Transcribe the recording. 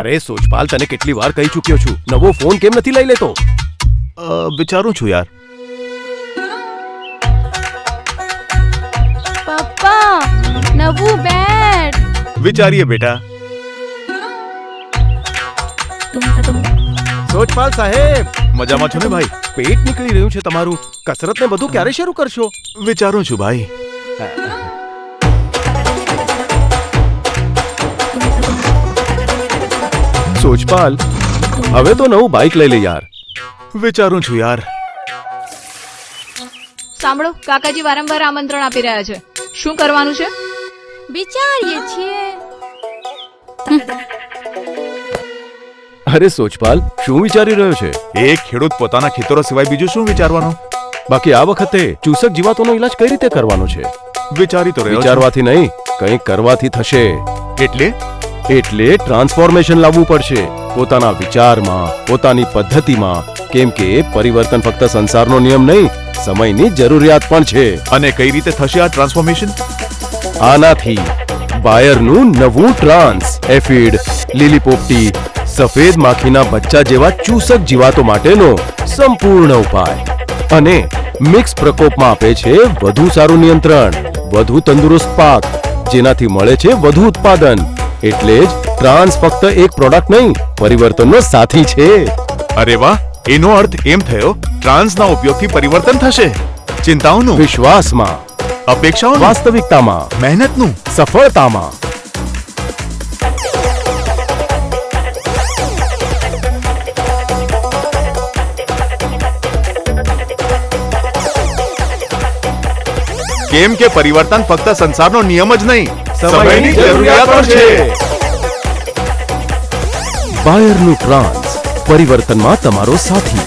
અરે સોચપાલ, તને કેટલી વાર કહી ચૂક્યો છું, નવો ફોન કેમ નથી લઈ લેતો? વિચારું છું યાર. પપ્પા, નવું બેટ. વિચારીએ બેટા. સોચપાલ સાહેબ, મજામાં છો ને ભાઈ? પેટ નીકળી રહ્યું છે તમારું. કસરત ને બધું ક્યારે શરૂ કરશો? વિચારું છું ભાઈ. સોચપાલ, હવે તો નવું બાઇક લઈ લે યાર. વિચારું છું યાર. સાંભળો, કાકાજી વારંવાર આમંત્રણ આપી રહ્યા છે. શું કરવાનું છે? વિચારીએ છીએ. અરે સોચપાલ, શું વિચારી રહ્યો છે? એક ખેડૂત પોતાના ખેતરો સિવાય બીજું શું વિચારવાનું? બાકી આ વખતે ચૂસક જીવાતોનો ઈલાજ કઈ રીતે કરવાનો છે? વિચારી તો રહ્યો છું. વિચારવાથી નહીં, કંઈક કરવાથી થશે. એટલે ટ્રાન્સફોર્મેશન લાવવું પડશે પોતાના વિચારમાં, પોતાની પદ્ધતિમાં. કેમ કે પરિવર્તન ફક્ત સંસારનો નિયમ નહીં, સમયની જરૂરિયાત પણ છે. અને કઈ રીતે થશે આ ટ્રાન્સફોર્મેશન? આનાથી બાયરનું નવું ટ્રાન્સ એફિડ, લીલી પોપટી, સફેદ માખીના બચ્ચા જેવા ચૂસક જીવાતો માટેનો સંપૂર્ણ ઉપાય. અને મિક્સ પ્રકોપમાં આપે છે વધુ સારું નિયંત્રણ, વધુ તંદુરસ્ત પાક, જેનાથી મળે છે વધુ ઉત્પાદન. એટલે જ ટ્રાન્સ ફક્ત એક પ્રોડક્ટ નહીં, પરિવર્તનનો સાથી છે. અરે વાહ, એનો અર્થ એમ થયો ટ્રાન્સના ઉપયોગથી પરિવર્તન થશે. ચિંતાઓનું વિશ્વાસમાં, અપેક્ષાઓનું વાસ્તવિકતામાં, મહેનતનું સફળતામાં. કેમ કે પરિવર્તન ફક્ત સંસારનો નિયમ જ નહીં, સમયની જરૂરિયાત પણ છે. બાયરનું ટ્રાન્સ, પરિવર્તનમાં તમારો સાથી.